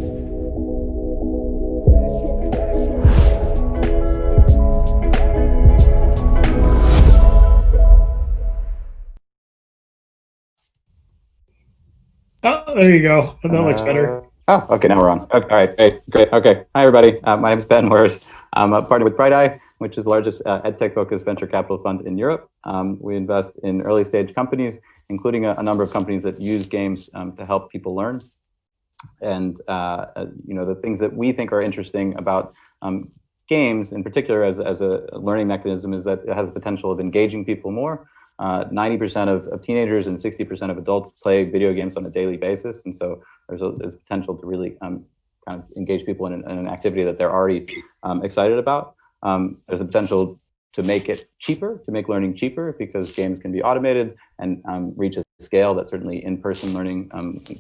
Oh, there you go. That looks better. Oh, okay, now we're on. Okay, all right, great. Okay, hi everybody. My name is Ben Wers. I'm a partner with Prodigy, which is the largest edtech-focused venture capital fund in Europe. We invest in early-stage companies, including a number of companies that use games to help people learn. And the things that we think are interesting about games, in particular as a learning mechanism, is that it has the potential of engaging people more. 90% of teenagers and 60% of adults play video games on a daily basis, and so there's potential to really kind of engage people in an activity that they're already excited about. There's a potential to make it cheaper, to make learning cheaper, because games can be automated and reach a scale that certainly in-person learning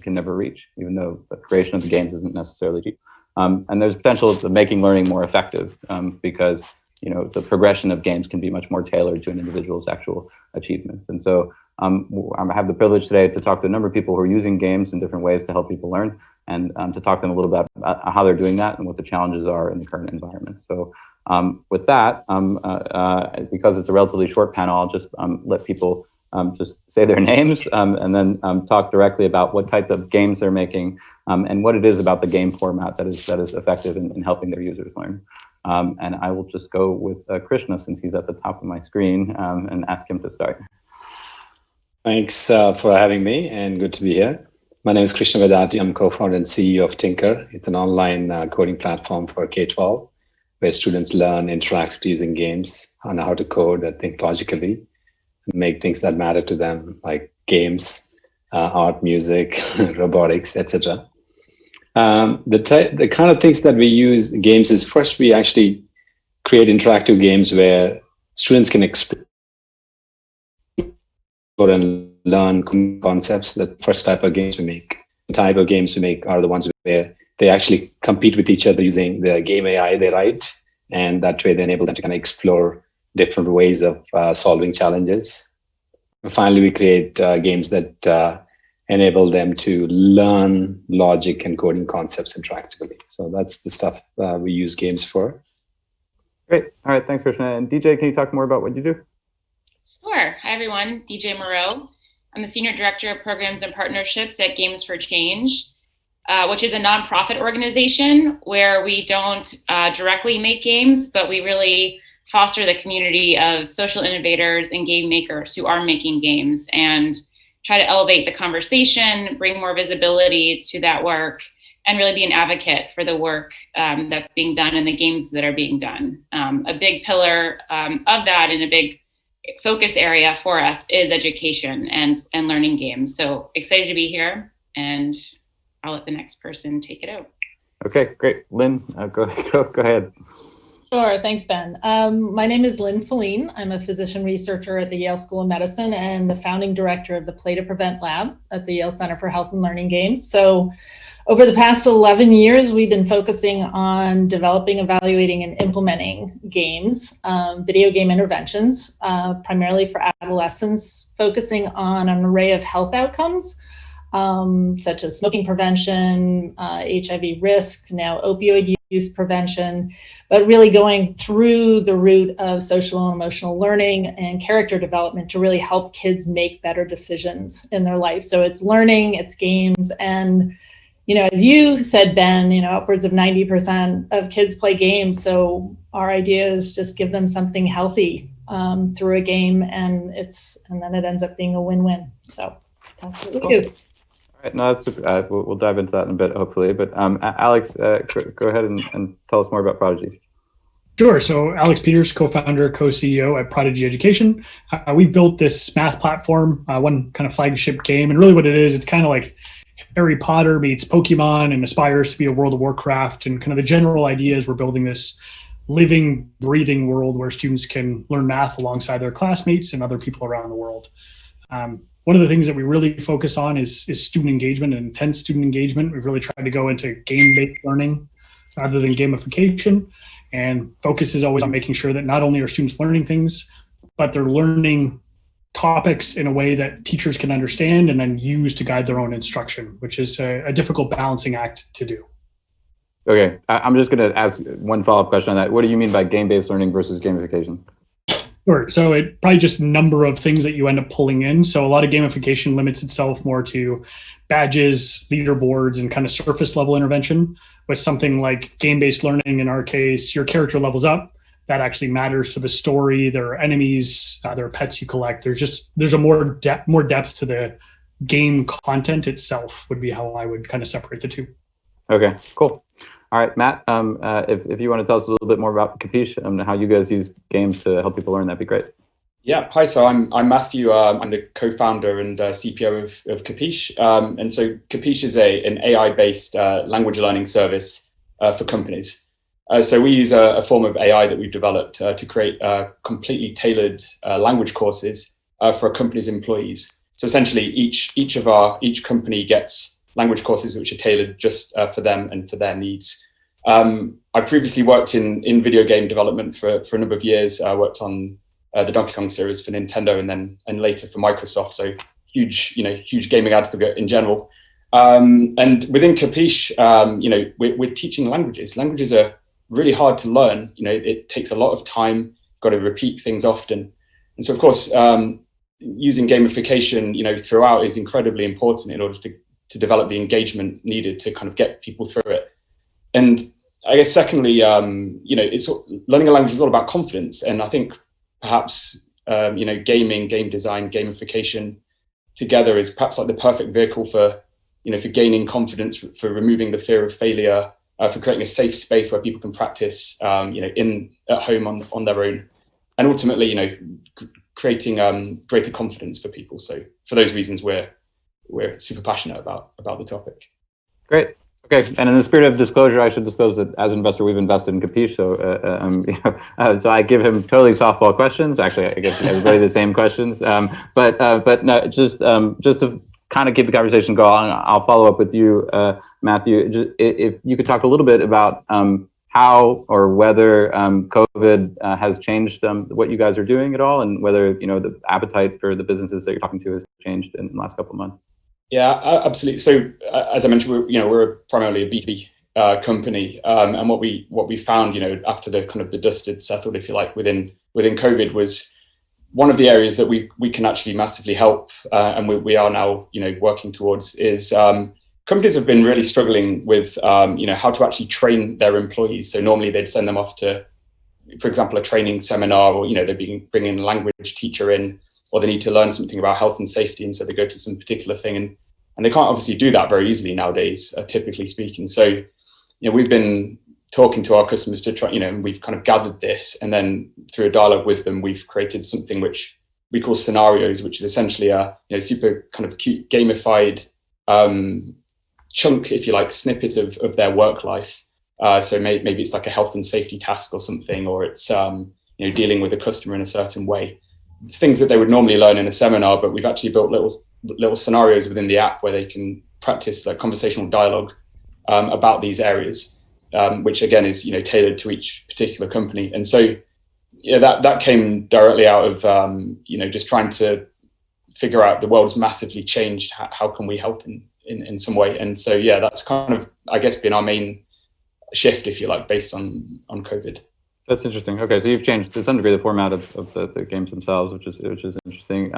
can never reach, even though the creation of the games isn't necessarily cheap. And there's potential to making learning more effective because the progression of games can be much more tailored to an individual's actual achievements. And so I have the privilege today to talk to a number of people who are using games in different ways to help people learn, and to talk to them a little bit about how they're doing that and what the challenges are in the current environment. So with that, because it's a relatively short panel, I'll just let people just say their names and then talk directly about what type of games they're making and what it is about the game format that is effective in helping their users learn. And I will just go with Krishna, since he's at the top of my screen, and ask him to start. Thanks for having me, and good to be here. My name is Krishna Vedati. I'm co-founder and CEO of Tinker. It's an online coding platform for K-12, where students learn interactively using games on how to code and think logically, make things that matter to them, like games, art, music, robotics, etc. The kind of things that we use in games is, first, we actually create interactive games where students can explore and learn concepts. The first type of games we make. The type of games we make are the ones where they actually compete with each other using the game AI they write, and that way they enable them to kind of explore different ways of solving challenges. And finally, we create games that enable them to learn logic and coding concepts interactively. So that's the stuff we use games for. Great. All right. Thanks, Krishna. And DJ, can you talk more about what you do? Sure. Hi, everyone. DJ Moreau. I'm the Senior Director of Programs and Partnerships at Games for Change, which is a nonprofit organization where we don't directly make games, but we really foster the community of social innovators and game makers who are making games, and try to elevate the conversation, bring more visibility to that work, and really be an advocate for the work that's being done and the games that are being done. A big pillar of that, and a big focus area for us, is education and learning games. So excited to be here, and I'll let the next person take it out. Okay, great. Lynn, go ahead. Sure, thanks, Ben. My name is Lynn Fellin. I'm a physician researcher at the Yale School of Medicine and the founding director of the Play to Prevent Lab at the Yale Center for Health and Learning Games. So over the past 11 years, we've been focusing on developing, evaluating, and implementing games, video game interventions, primarily for adolescents, focusing on an array of health outcomes, such as smoking prevention, HIV risk, now opioid use prevention, but really going through the route of social and emotional learning and character development to really help kids make better decisions in their life. So it's learning, it's games, and as you said, Ben, upwards of 90% of kids play games. So our idea is just give them something healthy through a game, and then it ends up being a win-win. So that's what we do. All right, no, that's, we'll dive into that in a bit, hopefully. But Alex, go ahead and tell us more about Prodigy. Sure. So Alex Peters, co-founder, co-CEO at Prodigy Education. We built this math platform, one kind of flagship game. And really what it is, it's kind of like Harry Potter meets Pokemon and aspires to be a World of Warcraft. And kind of the general idea is we're building this living, breathing world where students can learn math alongside their classmates and other people around the world. One of the things that we really focus on is student engagement and intense student engagement. We've really tried to go into game-based learning rather than gamification. And focus is always on making sure that not only are students learning things, but they're learning topics in a way that teachers can understand and then use to guide their own instruction, which is a difficult balancing act to do. Okay, I'm just going to ask one follow-up question on that. What do you mean by game-based learning versus gamification? Sure. So it probably just number of things that you end up pulling in. So a lot of gamification limits itself more to badges, leaderboards, and kind of surface level intervention. With something like game-based learning, in our case, your character levels up. That actually matters to the story. There are enemies, there are pets you collect. There's a more depth to the game content itself. Would be how I would kind of separate the two. Okay, cool. All right, Matt, if you want to tell us a little bit more about Capiche and how you guys use games to help people learn, that'd be great. Yeah, hi. So I'm Matthew. I'm the co-founder and CPO of Capiche. And so Capiche is an AI-based language learning service for companies. So we use a form of AI that we've developed to create completely tailored language courses for a company's employees. So essentially, each company gets language courses which are tailored just for them and for their needs. I previously worked in video game development for a number of years. I worked on the Donkey Kong series for Nintendo and later for Microsoft. So huge gaming advocate in general. And within Capiche, we're teaching languages. Languages are really hard to learn. It takes a lot of time. Got to repeat things often. And so, of course, using gamification, throughout is incredibly important in order to develop the engagement needed to kind of get people through it. And I guess secondly, it's learning a language is all about confidence. And I think perhaps, gaming, game design, gamification together is perhaps like the perfect vehicle for gaining confidence, for removing the fear of failure, for creating a safe space where people can practice, at home on their own, and ultimately, creating greater confidence for people. So for those reasons, we're super passionate about the topic. Great. Okay. And in the spirit of disclosure, I should disclose that as an investor, we've invested in Capiche. So I give him totally softball questions. Actually, I give everybody the same questions. But no, just to kind of keep the conversation going, I'll follow up with you, Matthew. If you could talk a little bit about how or whether COVID has changed what you guys are doing at all, and whether the appetite for the businesses that you're talking to has changed in the last couple of months. Yeah, absolutely. So as I mentioned, we're primarily a B2B company, and what we found, after the kind of the dust had settled, if you like, within COVID, was one of the areas that we can actually massively help, and we are now working towards is companies have been really struggling with how to actually train their employees. So normally they'd send them off to, for example, a training seminar, or they'd bring in a language teacher in, or they need to learn something about health and safety, and so they go to some particular thing, and they can't obviously do that very easily nowadays, typically speaking. So we've been talking to our customers to try, and we've kind of gathered this, and then through a dialogue with them, we've created something which we call scenarios, which is essentially a super kind of cute gamified chunk, if you like, snippet of their work life. So maybe it's like a health and safety task or something, or it's dealing with a customer in a certain way. It's things that they would normally learn in a seminar, but we've actually built little scenarios within the app where they can practice like conversational dialogue about these areas, which again is tailored to each particular company. And so that came directly out of just trying to figure out the world's massively changed. How can we help in some way? And so that's kind of, I guess, been our main shift, if you like, based on COVID. That's interesting. Okay, so you've changed to some degree the format of the games themselves, which is interesting.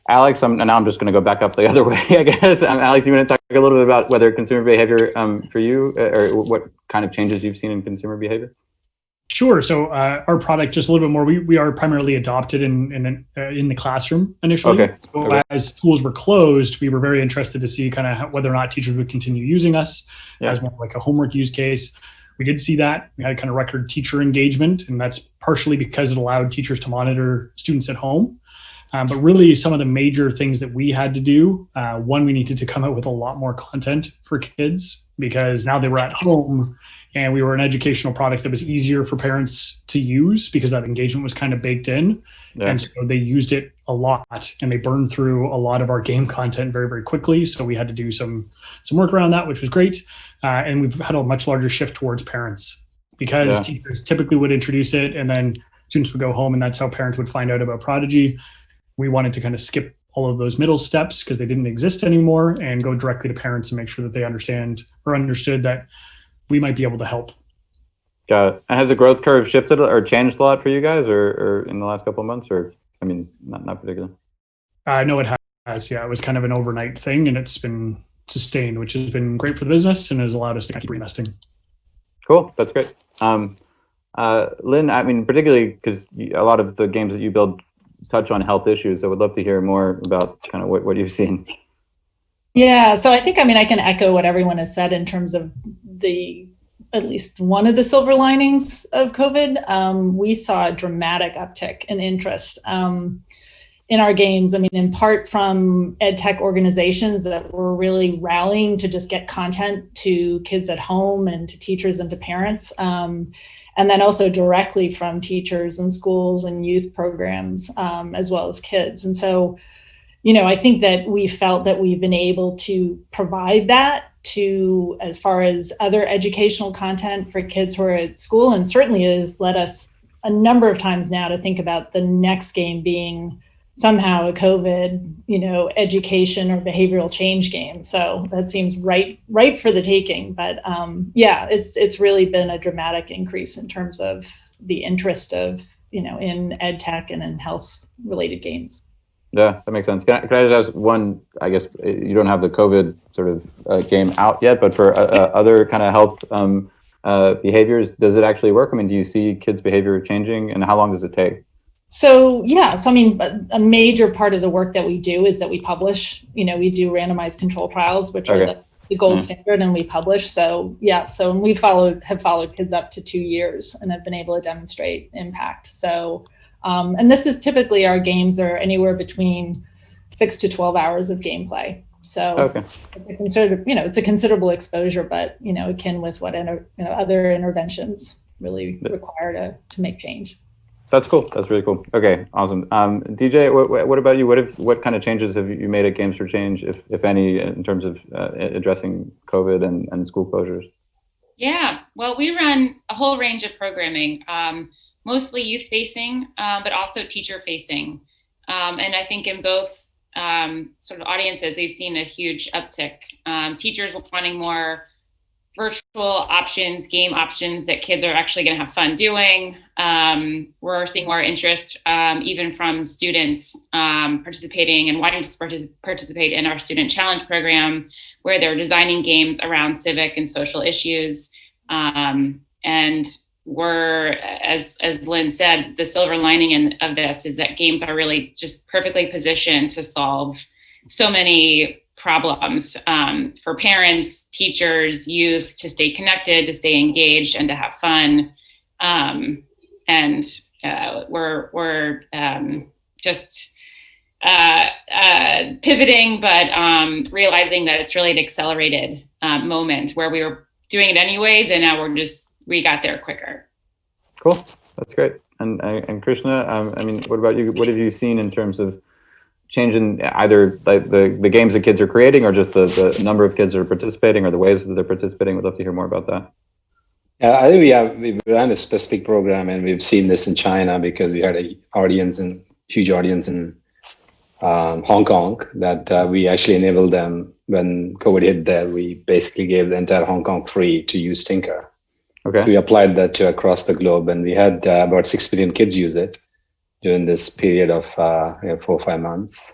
Alex, now I'm just going to go back up the other way, I guess. Alex, you want to talk a little bit about whether consumer behavior for you, or what kind of changes you've seen in consumer behavior? Sure. So our product, just a little bit more, we are primarily adopted in the classroom initially. Okay. So as schools were closed, we were very interested to see kind of whether or not teachers would continue using us as more like a homework use case. We did see that. We had kind of record teacher engagement, and that's partially because it allowed teachers to monitor students at home. But really, some of the major things that we had to do, one, we needed to come out with a lot more content for kids, because now they were at home and we were an educational product that was easier for parents to use because that engagement was kind of baked in. Yeah. And so they used it a lot, and they burned through a lot of our game content very, very quickly. So we had to do some work around that, which was great. And we've had a much larger shift towards parents, because teachers typically would introduce it and then students would go home, and that's how parents would find out about Prodigy. We wanted to kind of skip all of those middle steps because they didn't exist anymore, and go directly to parents and make sure that they understand or understood that we might be able to help. Got it. And has the growth curve shifted or changed a lot for you guys, or in the last couple of months, or I mean, not particularly? I know it has. Yeah, it was kind of an overnight thing, and it's been sustained, which has been great for the business and has allowed us to keep reinvesting. Cool, that's great. Lynn, I mean, particularly because a lot of the games that you build touch on health issues, I would love to hear more about kind of what you've seen. Yeah, so I think, I mean, I can echo what everyone has said in terms of at least one of the silver linings of COVID. We saw a dramatic uptick in interest in our games. I mean, in part from ed tech organizations that were really rallying to just get content to kids at home and to teachers and to parents. And then also directly from teachers and schools and youth programs, as well as kids. And so, I think that we felt that we've been able to provide that to, as far as other educational content for kids who are at school, and certainly it has led us a number of times now to think about the next game being somehow a COVID, education or behavioral change game. So that seems right for the taking. But yeah, it's really been a dramatic increase in terms of the interest of, in ed tech and in health related games. Yeah, that makes sense. Can I just ask one, I guess you don't have the COVID sort of game out yet, but for other kind of health behaviors, does it actually work? I mean, do you see kids' behavior changing, and how long does it take? So, yeah, I mean, a major part of the work that we do is that we publish, we do randomized control trials, which are the gold standard, and we publish. So, yeah, so we have followed kids up to 2 years and have been able to demonstrate impact. So, and this is typically, our games are anywhere between 6 to 12 hours of gameplay. So it's a considerable exposure, but, akin with what, other interventions really require to make change. That's cool. That's really cool. Okay, awesome. DJ, what about you? What kind of changes have you made at Games for Change, if any, in terms of addressing COVID and school closures? Yeah, well, we run a whole range of programming, mostly youth-facing, but also teacher-facing. And I think in both sort of audiences, we've seen a huge uptick. Teachers wanting more virtual options, game options that kids are actually going to have fun doing. We're seeing more interest even from students participating and wanting to participate in our Student Challenge program, where they're designing games around civic and social issues. And we're, as Lynn said, the silver lining of this is that games are really just perfectly positioned to solve so many problems for parents, teachers, youth, to stay connected, to stay engaged, and to have fun. And we're just pivoting, but realizing that it's really an accelerated moment where we were doing it anyways, and now we got there quicker. Cool, that's great. And Krishna, I mean, what about you? What have you seen in terms of changing either the games that kids are creating, or just the number of kids that are participating, or the ways that they're participating? We'd love to hear more about that. I think we ran a specific program, and we've seen this in China because we had a huge audience in Hong Kong that we actually enabled them when COVID hit there. We basically gave the entire Hong Kong free to use Tinker. Okay. So we applied that to across the globe, and we had about 6 million kids use it during this period of 4 or 5 months.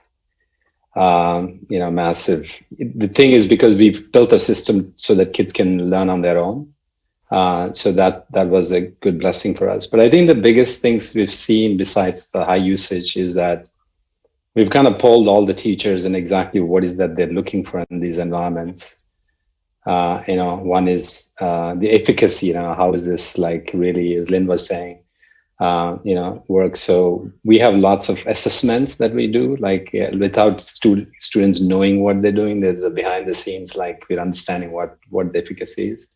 Massive. The thing is, because we've built a system so that kids can learn on their own. So that was a good blessing for us. But I think the biggest things we've seen besides the high usage is that we've kind of polled all the teachers and exactly what is that they're looking for in these environments. One is the efficacy, how is this really, as Lynn was saying, work. So we have lots of assessments that we do, without students knowing what they're doing. There's a behind the scenes, we're understanding what the efficacy is.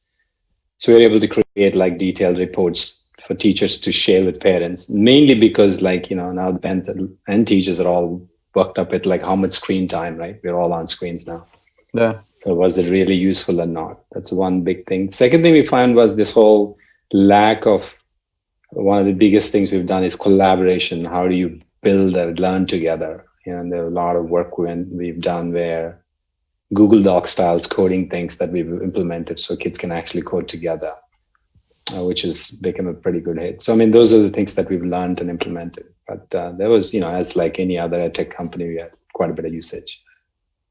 So we're able to create detailed reports for teachers to share with parents, mainly because now the parents and teachers are all worked up at how much screen time, right? We're all on screens now. Yeah. So was it really useful or not? That's one big thing. Second thing we found was this whole lack of, one of the biggest things we've done is collaboration. How do you build or learn together? And there are a lot of work we've done where Google Doc styles coding things that we've implemented so kids can actually code together, which has become a pretty good hit. So, I mean, those are the things that we've learned and implemented. But there was, as like any other tech company, we had quite a bit of usage.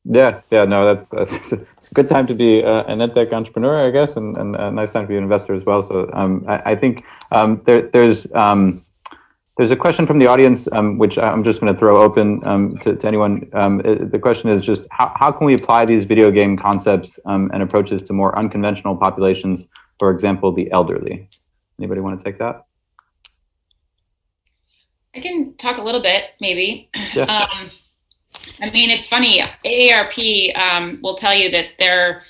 Yeah, no, that's it's a good time to be an edtech entrepreneur, I guess, and a nice time to be an investor as well. So I think there's a question from the audience, which I'm just going to throw open to anyone. The question is just how can we apply these video game concepts and approaches to more unconventional populations, for example, the elderly? Anybody want to take that? I can talk a little bit, maybe. Yeah. I mean, it's funny. AARP will tell you that their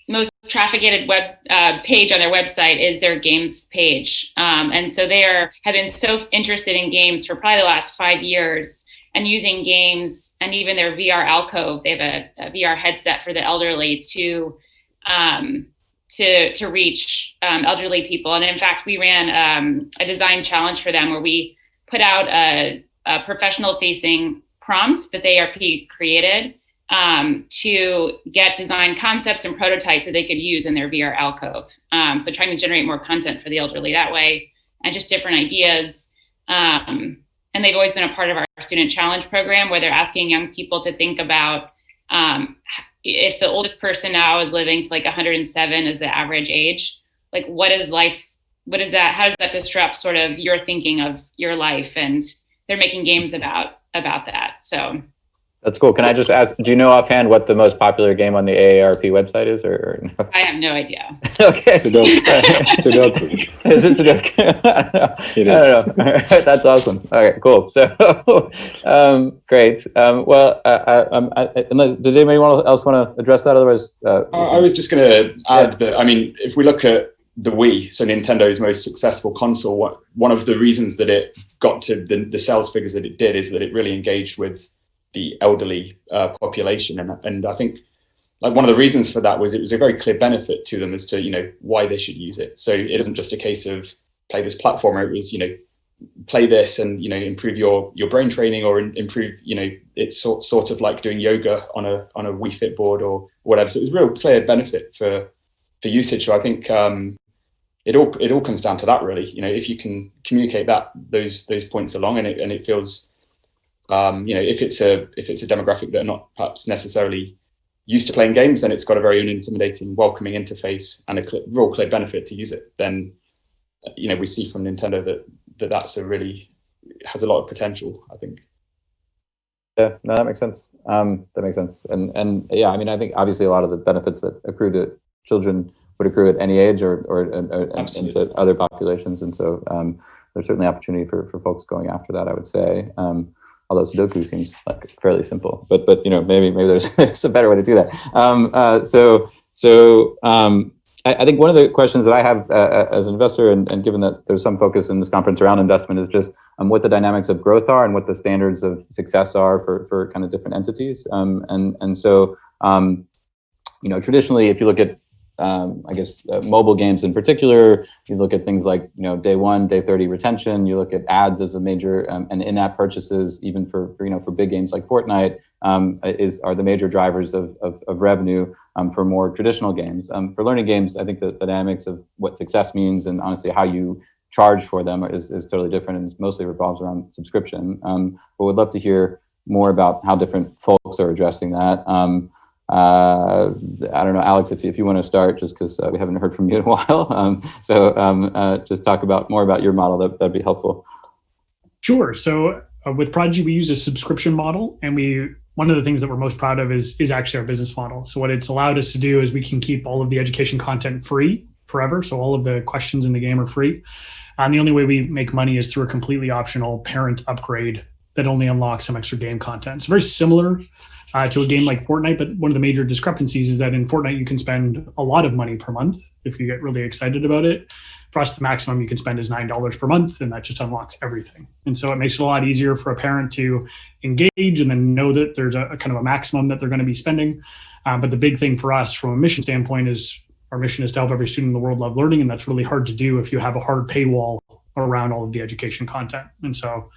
most trafficked web page on their website is their games page, and so they have been so interested in games for probably the last 5 years, and using games and even their VR alcove. They have a VR headset for the elderly to reach elderly people. And in fact, we ran a design challenge for them where we put out a professional-facing prompt that the ARP created to get design concepts and prototypes that they could use in their VR alcove. So trying to generate more content for the elderly that way, and just different ideas. And they've always been a part of our student challenge program, where they're asking young people to think about if the oldest person now is living to like 107 as the average age, like what is life? What is that? How does that disrupt sort of your thinking of your life? And they're making games about that. So that's cool. Can I just ask, do you know offhand what the most popular game on the AARP website is, or no? I have no idea. Okay. Sudoku. Is it Sudoku? I don't know. That's awesome. Okay, cool. So, great. Well, does anybody else want to address that? Otherwise, I was just going to add that, I mean, if we look at the Wii, so Nintendo's most successful console, one of the reasons that it got to the sales figures that it did is that it really engaged with the elderly population. And I think like one of the reasons for that was it was a very clear benefit to them as to, why they should use it. So it isn't just a case of play this platformer. It was, play this and, improve your brain training, or improve, it's sort of like doing yoga on a Wii Fit board or whatever. So it was a real clear benefit for usage. So I think it all comes down to that, really. If you can communicate those points along, and it feels, if it's a demographic that are not perhaps necessarily used to playing games, then it's got a very unintimidating, welcoming interface and a real clear benefit to use it. Then, we see from Nintendo that's has a lot of potential, I think. Yeah, no, that makes sense. That makes sense. And yeah, I mean, I think obviously a lot of the benefits that accrue to children would accrue at any age or into other populations. And so there's certainly opportunity for folks going after that, I would say. Although Sudoku seems like fairly simple, but maybe there's a better way to do that. I think one of the questions that I have as an investor, and given that there's some focus in this conference around investment, is just what the dynamics of growth are and what the standards of success are for kind of different entities. So traditionally, if you look at mobile games in particular, you look at things like, day 1, day 30 retention, you look at ads as a major, and in-app purchases, even for big games like Fortnite, are the major drivers of revenue for more traditional games. For learning games, I think the dynamics of what success means and honestly how you charge for them is totally different, and mostly revolves around subscription. But we'd love to hear more about how different folks are addressing that. I don't know, Alex, if you want to start, just because we haven't heard from you in a while. Just talk more about your model. That'd be helpful. Sure. So with Prodigy, we use a subscription model, and one of the things that we're most proud of is actually our business model. So what it's allowed us to do is we can keep all of the education content free forever. So all of the questions in the game are free. And the only way we make money is through a completely optional parent upgrade that only unlocks some extra game content. It's very similar to a game like Fortnite, but one of the major discrepancies is that in Fortnite, you can spend a lot of money per month if you get really excited about it. For us, the maximum you can spend is $9 per month, and that just unlocks everything. And so it makes it a lot easier for a parent to engage and then know that there's a kind of a maximum that they're going to be spending. But the big thing for us from a mission standpoint is our mission is to help every student in the world love learning, and that's really hard to do if you have a hard paywall around all of the education content. And so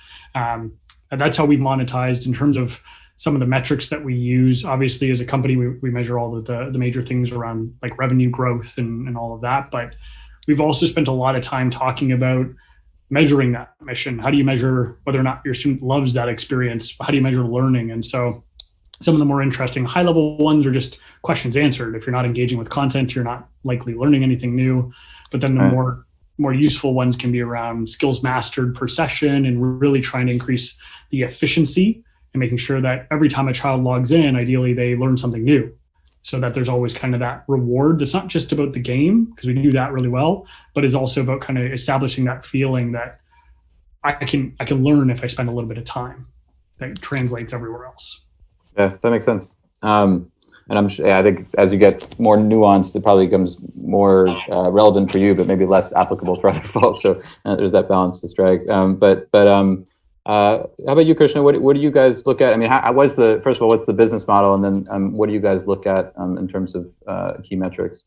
And that's how we've monetized in terms of some of the metrics that we use. Obviously, as a company, we measure all of the major things around like revenue growth and all of that. But we've also spent a lot of time talking about measuring that mission. How do you measure whether or not your student loves that experience? How do you measure learning? And so some of the more interesting high level ones are just questions answered. If you're not engaging with content, you're not likely learning anything new. But then the more useful ones can be around skills mastered per session, and we're really trying to increase the efficiency and making sure that every time a child logs in, ideally they learn something new, so that there's always kind of that reward that's not just about the game, because we do that really well, but is also about kind of establishing that feeling that I can learn if I spend a little bit of time. That translates everywhere else. Yeah, that makes sense. And I think as you get more nuanced, it probably becomes more relevant for you, but maybe less applicable for other folks. So there's that balance to strike. But how about you, Krishna? What do you guys look at? I mean, first of all, what's the business model, and then what do you guys look at in terms of key metrics?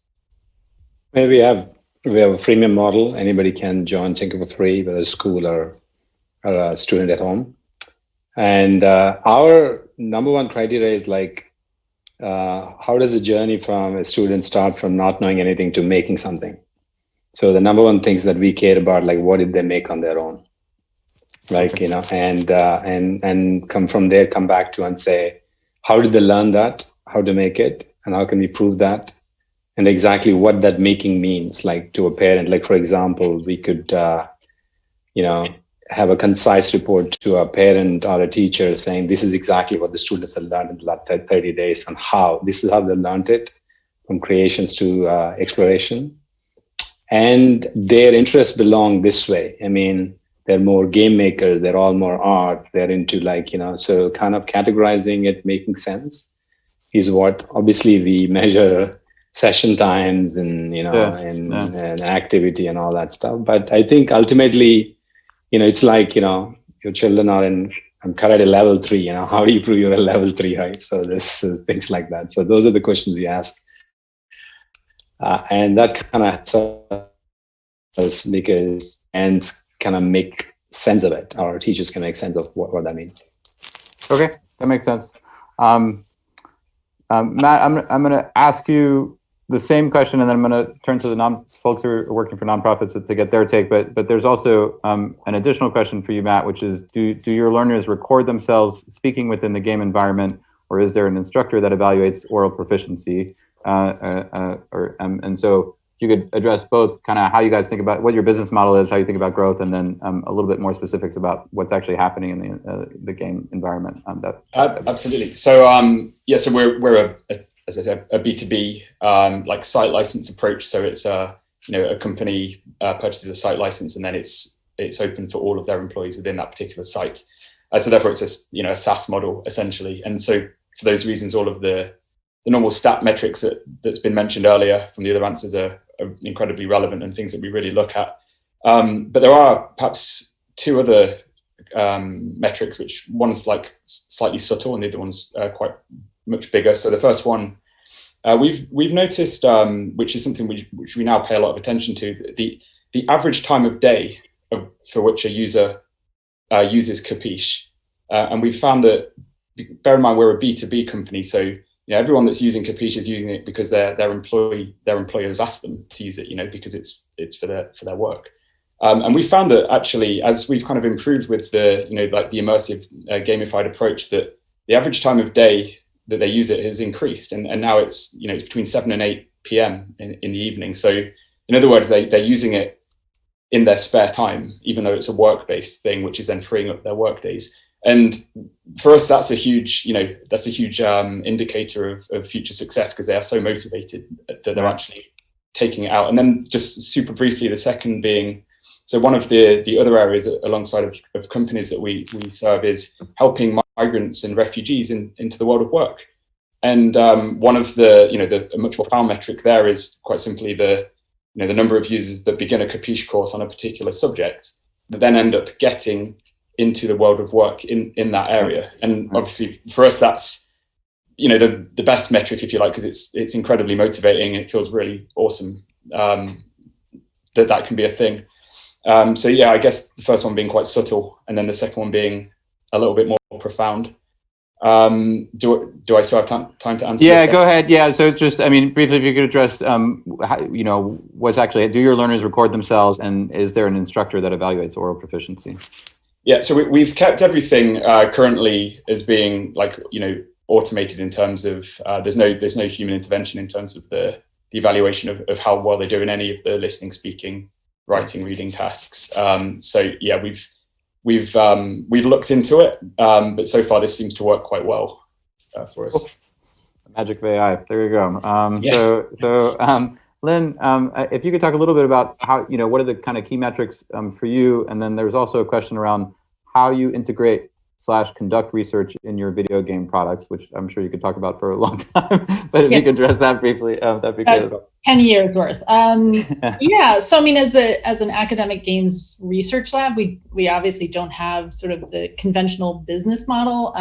We have a freemium model. Anybody can join Tinker for free, whether a school or a student at home. And our number one criteria is like, how does the journey from a student start from not knowing anything to making something? So the number one things that we care about, like what did they make on their own? Like, you know, and come from there, come back to and say, how did they learn that? How to make it? And how can we prove that? And exactly what that making means, like to a parent. Like, for example, we could, have a concise report to a parent or a teacher saying, this is exactly what the students have learned in the last 30 days and how this is how they learned it, from creations to exploration. And their interests belong this way. I mean, they're more game makers, they're all more art, they're into so kind of categorizing it, making sense is what obviously we measure session times and, and activity and all that stuff. But I think ultimately, it's like, your children are in karate level 3, how do you prove you're a level 3, right? So this things like that. So those are the questions we ask. And that kind of helps because and kind of make sense of it. Our teachers can make sense of what that means. Okay, that makes sense. Matt, I'm going to ask you the same question, and then I'm going to turn to the folks who are working for nonprofits to get their take. But there's also an additional question for you, Matt, which is: Do your learners record themselves speaking within the game environment, or is there an instructor that evaluates oral proficiency? And so you could address both, kind of how you guys think about what your business model is, how you think about growth, and then a little bit more specifics about what's actually happening in the game environment. Absolutely. So so we're as I said, a B2B like site license approach. So it's a company purchases a site license, and then it's open for all of their employees within that particular site. So therefore, it's a SaaS model essentially. And so for those reasons, all of the normal stat metrics that's been mentioned earlier from the other answers are incredibly relevant and things that we really look at. But there are perhaps two other metrics, which one's like slightly subtle and the other one's quite much bigger. So the first one, we've noticed, which is something which we now pay a lot of attention to, the average time of day for which a user uses Capiche. And we've found that, bear in mind, we're a B2B company, so everyone that's using Capiche is using it because their employers ask them to use it, because it's for their work. And we found that actually, as we've kind of improved with the the immersive gamified approach, that the average time of day that they use it has increased, and now it's it's between 7 and 8 p.m. in the evening. So in other words, they're using it in their spare time, even though it's a work-based thing, which is then freeing up their work days. And for us, that's a huge indicator of future success, because they are so motivated that they're actually taking it out. And then just super briefly, the second being, so one of the other areas alongside of companies that we serve is helping migrants and refugees into the world of work. And one of the a much more profound metric there is quite simply the number of users that begin a Capiche course on a particular subject that then end up getting into the world of work in that area. And obviously for us, that's the best metric, if you like, because it's incredibly motivating. It feels really awesome that can be a thing. So yeah, I guess the first one being quite subtle, and then the second one being a little bit more profound. Do I still have time to answer? Yeah, go ahead. Yeah, so just, I mean, briefly, if you could address, how, what's actually, do your learners record themselves, and is there an instructor that evaluates oral proficiency? Yeah, so we've kept everything currently as being automated in terms of there's no human intervention in terms of the evaluation of how well they do in any of the listening, speaking, writing, reading tasks. So yeah, we've looked into it, but so far this seems to work quite well for us. Cool. Magic of AI. There you go. Yeah. So Lynn, if you could talk a little bit about how, what are the kind of key metrics for you, and then there's also a question around how you integrate / conduct research in your video game products, which I'm sure you could talk about for a long time. But if you could address that briefly, that'd be great as well. 10 years worth. Yeah, so I mean, as an academic games research lab, we obviously don't have sort of the conventional business model.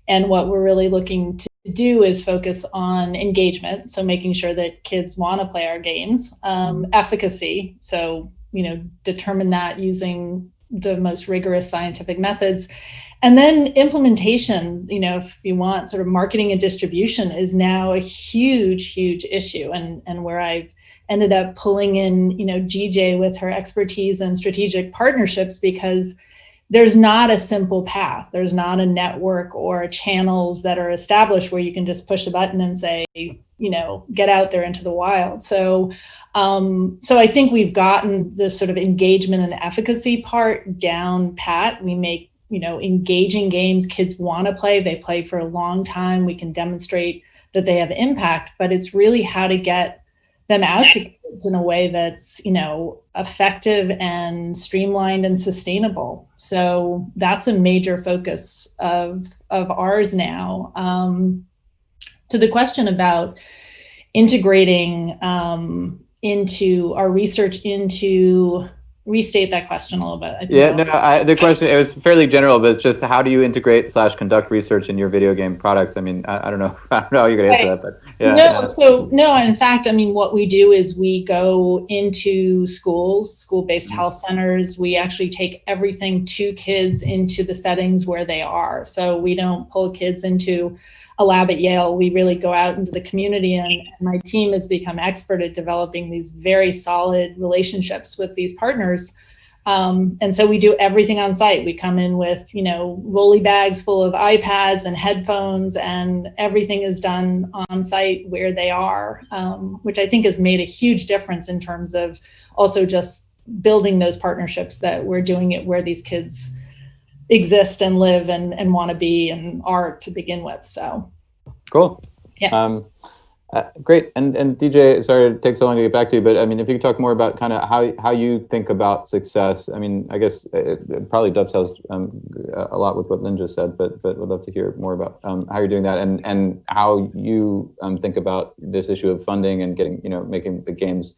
And what we're really looking to do is focus on engagement. So making sure that kids want to play our games, efficacy. So, determine that using the most rigorous scientific methods. And then implementation, if you want, sort of marketing and distribution is now a huge issue. And where I've ended up pulling in, GJ with her expertise and strategic partnerships, because there's not a simple path. There's not a network or channels that are established where you can just push a button and say, get out there into the wild. So I think we've gotten the sort of engagement and efficacy part down pat. We make, engaging games kids want to play. They play for a long time. We can demonstrate that they have impact, but it's really how to get them out to kids in a way that's, effective and streamlined and sustainable. So that's a major focus of ours now. To the question about integrating into our research into, restate that question a little bit. The question, it was fairly general, but it's just how do you integrate / conduct research in your video game products? I mean, I don't know how you're going to answer that, but yeah. In fact, I mean, what we do is we go into schools, school-based health centers. We actually take everything to kids into the settings where they are. So we don't pull kids into a lab at Yale. We really go out into the community, and my team has become expert at developing these very solid relationships with these partners. And so we do everything on site. We come in with, rolly bags full of iPads and headphones, and everything is done on site where they are, which I think has made a huge difference in terms of also just building those partnerships that we're doing it where these kids exist and live and want to be and are to begin with. So cool. Yeah. Great. And DJ, sorry it takes so long to get back to you, but I mean, if you could talk more about kind of how you think about success. I mean, I guess it probably dovetails a lot with what Lynn just said, but would love to hear more about how you're doing that and how you think about this issue of funding and getting, making the games,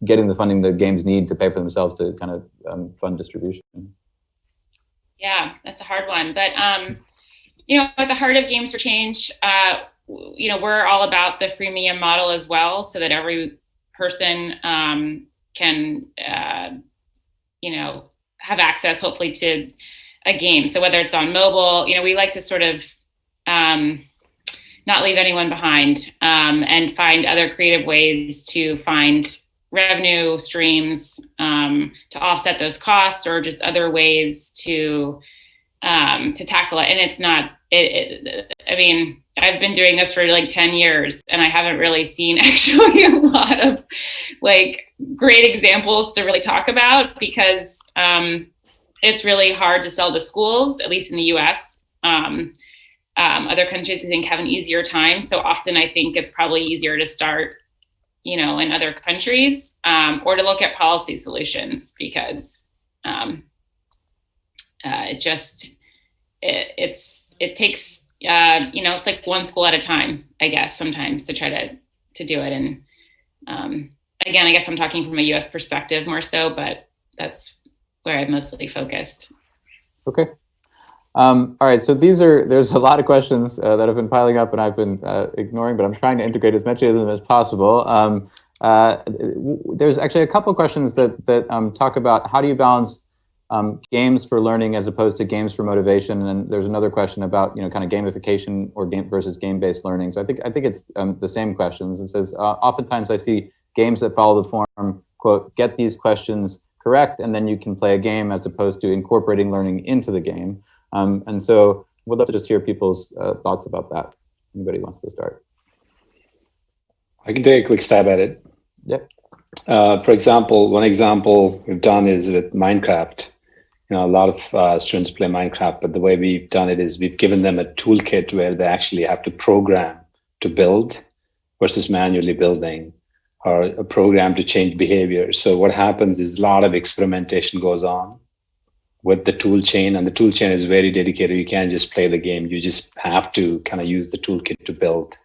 getting the funding the games need to pay for themselves to kind of fund distribution. Yeah, that's a hard one. But, at the heart of Games for Change, we're all about the freemium model as well, so that every person can, have access, hopefully, to a game. So whether it's on mobile, we like to sort of not leave anyone behind and find other creative ways to find revenue streams to offset those costs, or just other ways to tackle it. And it's not, I mean, I've been doing this for like 10 years and I haven't really seen actually a lot of like great examples to really talk about, because it's really hard to sell to schools, at least in the US. Other countries, I think, have an easier time. So often I think it's probably easier to start in other countries, or to look at policy solutions, because it takes it's like one school at a time, I guess, sometimes to try to do it. And again, I guess I'm talking from a US perspective more so, but that's where I've mostly focused. Okay. All right, so there's a lot of questions that have been piling up and I've been ignoring, but I'm trying to integrate as many of them as possible. There's actually a couple of questions that talk about how do you balance games for learning as opposed to games for motivation. And there's another question about, kind of gamification or game versus game-based learning. So I think it's the same questions. It says, oftentimes I see games that follow the form, quote, get these questions correct, and then you can play a game, as opposed to incorporating learning into the game. And so we'd love to just hear people's thoughts about that. Anybody wants to start? I can take a quick stab at it. Yep. For example, one example we've done is with Minecraft. A lot of students play Minecraft, but the way we've done it is we've given them a toolkit where they actually have to program to build versus manually building, or a program to change behavior. So what happens is a lot of experimentation goes on with the tool chain, and the tool chain is very dedicated. You can't just play the game. You just have to kind of use the toolkit to build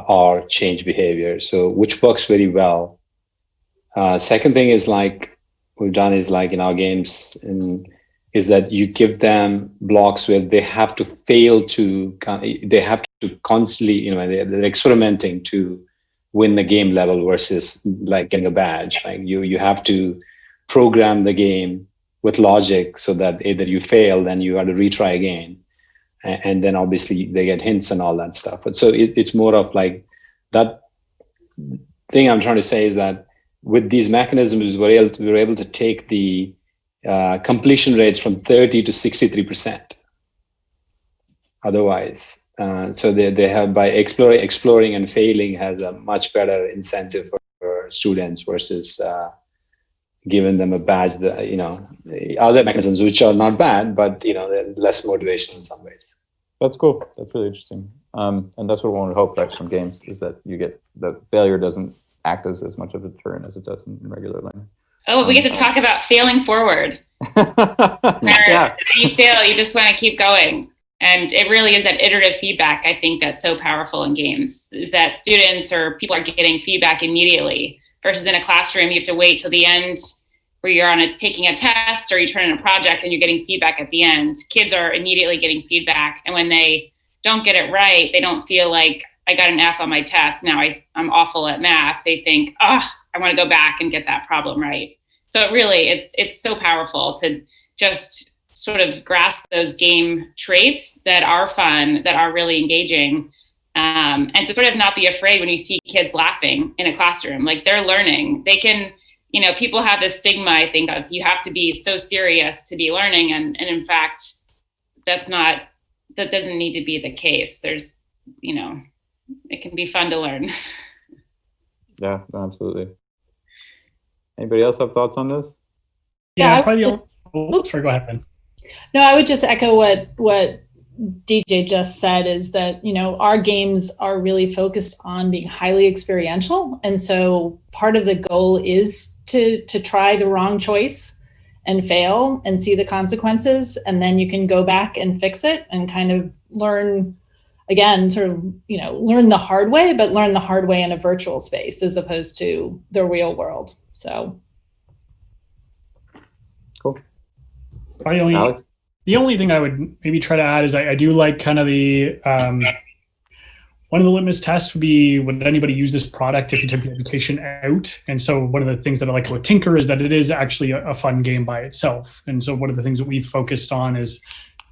or change behavior. So which works very well. Second thing is we've done is in our games is that you give them blocks where they have to fail to, they have to constantly, they're experimenting to win the game level versus getting a badge. You have to program the game with logic so that either you fail, then you have to retry again. And then obviously they get hints and all that stuff. But so it's more of that thing I'm trying to say is that with these mechanisms, we're able to take the completion rates from 30 to 63%. Otherwise, so they have, by exploring and failing has a much better incentive for students versus giving them a badge. Other mechanisms which are not bad, but they're less motivation in some ways. That's cool. That's really interesting. And that's what one would hope from games, is that you get the failure doesn't act as much of a deterrent as it does in regular learning. Oh, we get to talk about failing forward. Yeah. You fail, you just want to keep going. And it really is that iterative feedback, I think, that's so powerful in games, is that students or people are getting feedback immediately, versus in a classroom, you have to wait till the end where you're taking a test or you turn in a project and you're getting feedback at the end. Kids are immediately getting feedback. And when they don't get it right, they don't feel like, I got an F on my test, now I'm awful at math. They think, I want to go back and get that problem right. So it really, it's so powerful to just sort of grasp those game traits that are fun, that are really engaging, and to sort of not be afraid when you see kids laughing in a classroom. They're learning. They can, people have this stigma, I think, of you have to be so serious to be learning. And in fact, that doesn't need to be the case. There's, it can be fun to learn. Yeah, absolutely. Anybody else have thoughts on this? Yeah, probably. Sorry, go ahead, Ben. No, I would just echo what DJ just said, is that, our games are really focused on being highly experiential. And so part of the goal is to try the wrong choice and fail and see the consequences. And then you can go back and fix it and kind of learn, again, sort of, learn the hard way, but learn the hard way in a virtual space as opposed to the real world. So. Cool. The only thing I would maybe try to add is I do like kind of the one of the litmus tests would be, would anybody use this product if you took the education out? And so one of the things that I like about Tinker is that it is actually a fun game by itself. And so one of the things that we've focused on is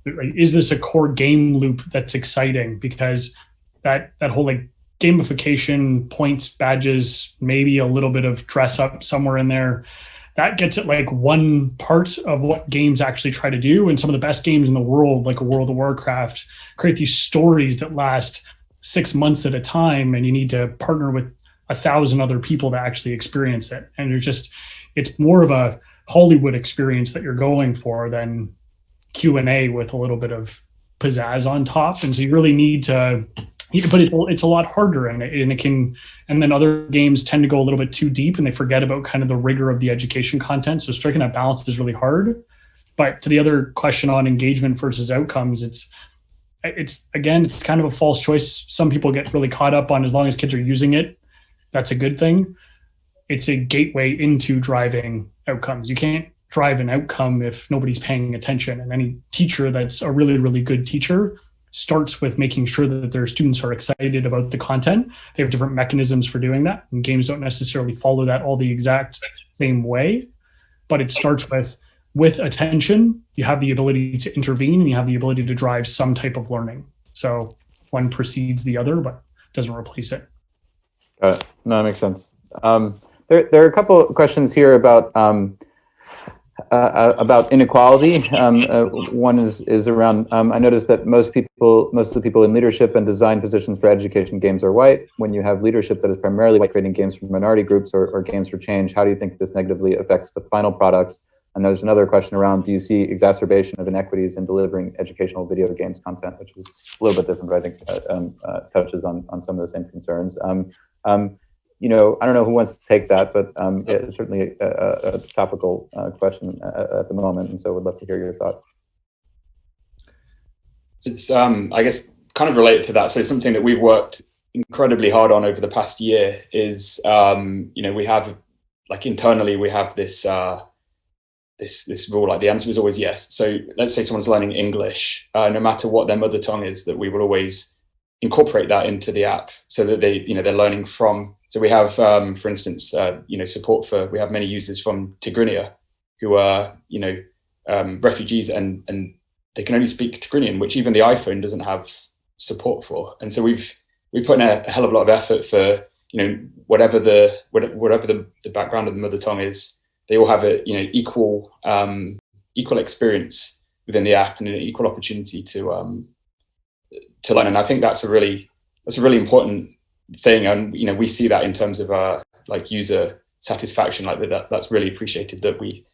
this a core game loop that's exciting? Because that whole gamification, points, badges, maybe a little bit of dress up somewhere in there, that gets at one part of what games actually try to do. And some of the best games in the world, like a World of Warcraft, create these stories that last 6 months at a time, and you need to partner with 1,000 other people to actually experience it. And it's more of a Hollywood experience that you're going for than Q&A with a little bit of pizzazz on top. And so you really need to, but it's a lot harder, and then other games tend to go a little bit too deep and they forget about kind of the rigor of the education content. So striking that balance is really hard. But to the other question on engagement versus outcomes, it's kind of a false choice. Some people get really caught up on, as long as kids are using it, that's a good thing. It's a gateway into driving outcomes. You can't drive an outcome if nobody's paying attention. And any teacher that's a really, really good teacher starts with making sure that their students are excited about the content. They have different mechanisms for doing that, and games don't necessarily follow that all the exact same way, but it starts with with attention, you have the ability to intervene and you have the ability to drive some type of learning. So one precedes the other, but doesn't replace it. Got it. No, that makes sense. There are a couple of questions here about inequality. One is around. I noticed that most of the people in leadership and design positions for education games are white. When you have leadership that is primarily white, creating games for minority groups or games for change, how do you think this negatively affects the final products? And there's another question around: do you see exacerbation of inequities in delivering educational video games content, which is a little bit different, but I think touches on some of the same concerns. I don't know who wants to take that, but it's certainly a topical question at the moment, and so would love to hear your thoughts. It's, I guess, kind of related to that. So something that we've worked incredibly hard on over the past year is, we have, like, internally, we have this this rule, like the answer is always yes. So let's say someone's learning English, no matter what their mother tongue is, that we will always incorporate that into the app so that they're learning from. So we have, for instance, support for, we have many users from Tigrinya who are, refugees and they can only speak Tigrinian, which even the iPhone doesn't have support for. And so we've put in a hell of a lot of effort for, whatever the background of the mother tongue is, they all have a, equal experience within the app and an equal opportunity to learn. And I think that's a really important thing. And, we see that in terms of our user satisfaction, that's really appreciated, that we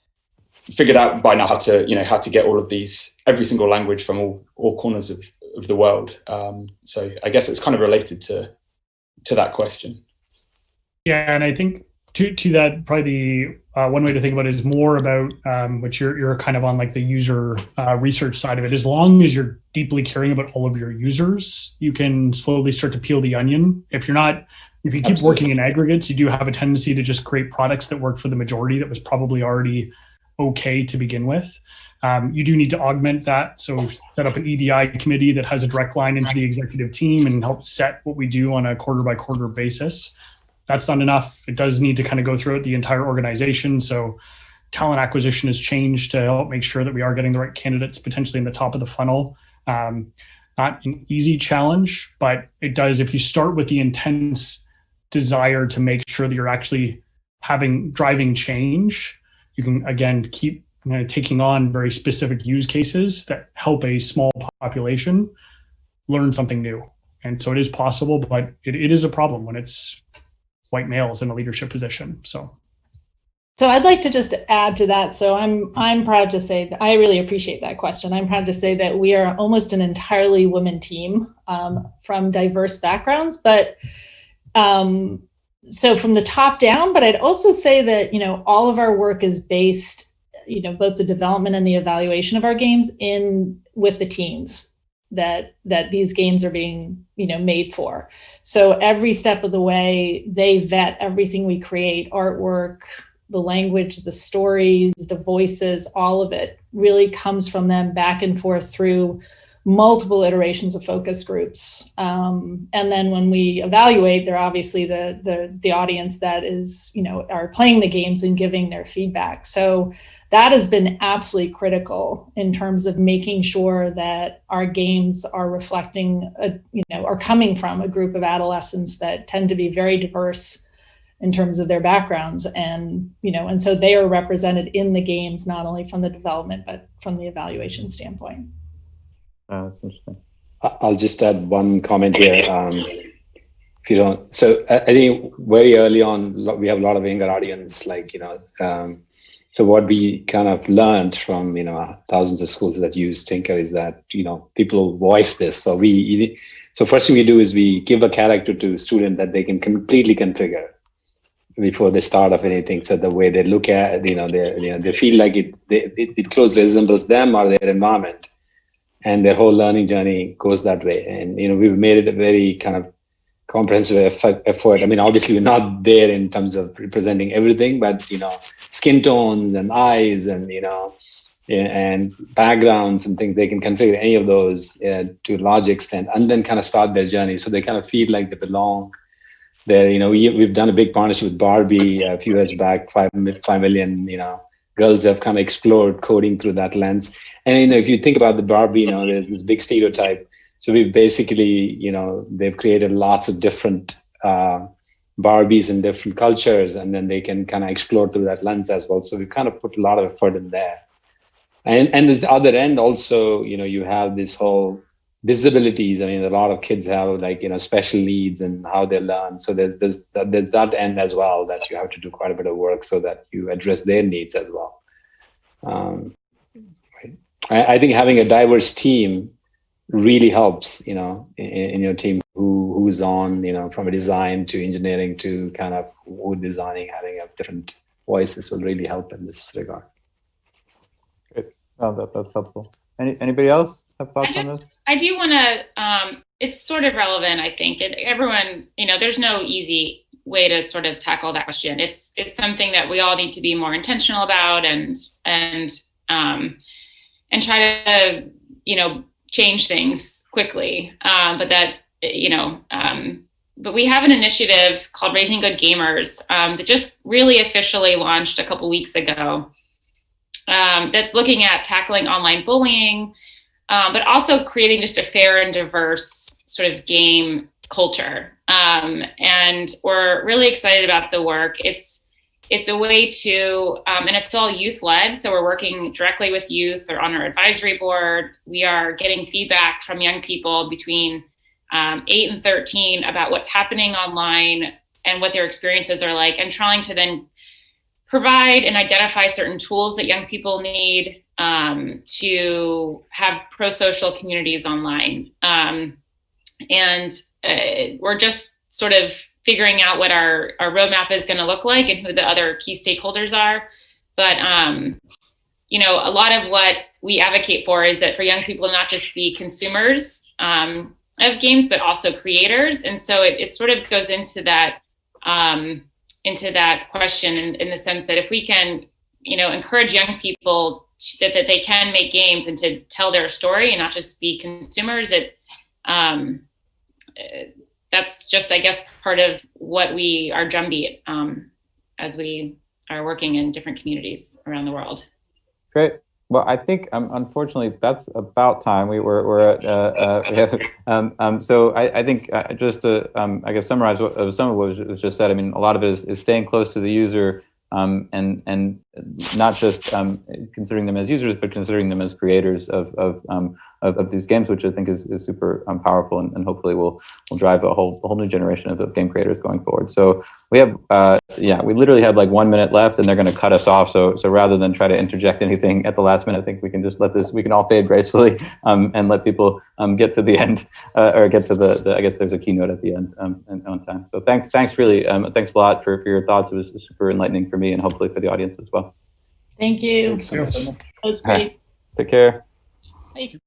figured out by now how to get all of these, every single language from all corners of the world. So I guess it's kind of related to that question. Yeah, and I think to that, probably the one way to think about it is more about which you're kind of on the user research side of it. As long as you're deeply caring about all of your users, you can slowly start to peel the onion. If you keep Absolutely. Working in aggregates, you do have a tendency to just create products that work for the majority that was probably already okay to begin with. You do need to augment that. So set up an EDI committee that has a direct line into the executive team and help set what we do on a quarter by quarter basis. That's not enough. It does need to kind of go throughout the entire organization. So talent acquisition has changed to help make sure that we are getting the right candidates potentially in the top of the funnel. Not an easy challenge, but it does, if you start with the intense desire to make sure that you're actually driving change, you can, again, keep taking on very specific use cases that help a small population learn something new. And so it is possible, but it is a problem when it's white males in a leadership position. So I'd like to just add to that. So I'm proud to say that I really appreciate that question. I'm proud to say that we are almost an entirely women team from diverse backgrounds, but so from the top down. But I'd also say that all of our work is based, both the development and the evaluation of our games with the teams that these games are being made for. So every step of the way, they vet everything we create, artwork, the language, the stories, the voices, all of it really comes from them back and forth through multiple iterations of focus groups. And then when we evaluate, they're obviously the audience that is, are playing the games and giving their feedback. So that has been absolutely critical in terms of making sure that our games are reflecting, are coming from a group of adolescents that tend to be very diverse in terms of their backgrounds. And so they are represented in the games, not only from the development, but from the evaluation standpoint. That's interesting. I'll just add one comment here. If you don't, so I think very early on, we have a lot of younger audience, so what we kind of learned from, thousands of schools that use Tinker is that, people voice this. So first thing we do is we give a character to the student that they can completely configure before they start off anything. So the way they look at, they feel like it closely resembles them or their environment. And their whole learning journey goes that way. And, we've made it a very kind of comprehensive effort. I mean, obviously, we're not there in terms of representing everything, but, skin tones and eyes and, and backgrounds and things, they can configure any of those to a large extent and then kind of start their journey. So they kind of feel like they belong there. We've done a big partnership with Barbie a few years back, 5 million, girls have kind of explored coding through that lens. And if you think about the Barbie, there's this big stereotype. So we basically, they've created lots of different Barbies in different cultures, and then they can kind of explore through that lens as well. So we kind of put a lot of effort in there. And there's the other end also, you have this whole disabilities. I mean, a lot of kids have special needs and how they learn. So there's that end as well, that you have to do quite a bit of work so that you address their needs as well. I think having a diverse team really helps, in your team, who's on, from a design to engineering to kind of who designing, having a different voices will really help in this regard. Great. Oh, that's helpful. Anybody else have thoughts on this? I do want to, it's sort of relevant, I think. Everyone, there's no easy way to sort of tackle that question. It's something that we all need to be more intentional about and try to, change things quickly. But we have an initiative called Raising Good Gamers that just really officially launched a couple weeks ago. That's looking at tackling online bullying, but also creating just a fair and diverse sort of game culture. And we're really excited about the work. It's a way to, and it's all youth led. So we're working directly with youth or on our advisory board. We are getting feedback from young people between 8 and 13 about what's happening online and what their experiences are like, and trying to then provide and identify certain tools that young people need to have pro-social communities online. And we're just sort of figuring out what our roadmap is going to look like and who the other key stakeholders are. But, a lot of what we advocate for is that for young people to not just be consumers of games, but also creators. And so it sort of goes into that question in the sense that if we can, encourage young people that they can make games and to tell their story and not just be consumers, that's just, I guess, part of what we are drumbeat as we are working in different communities around the world. Great. Well, I think unfortunately that's about time. We're at so I think just to I guess summarize some of what was just said. I mean, a lot of it is staying close to the user and not just considering them as users, but considering them as creators of these games, which I think is super powerful and hopefully will drive a whole new generation of game creators going forward. So we have we literally have like 1 minute left, and they're going to cut us off. So rather than try to interject anything at the last minute, I think we can just we can all fade gracefully and let people get to the end or get to the I guess there's a keynote at the end and on time. So thanks really thanks a lot for your thoughts. It was super enlightening for me and hopefully for the audience as well. Thank you. Thanks so much. That was great. Take care. Bye.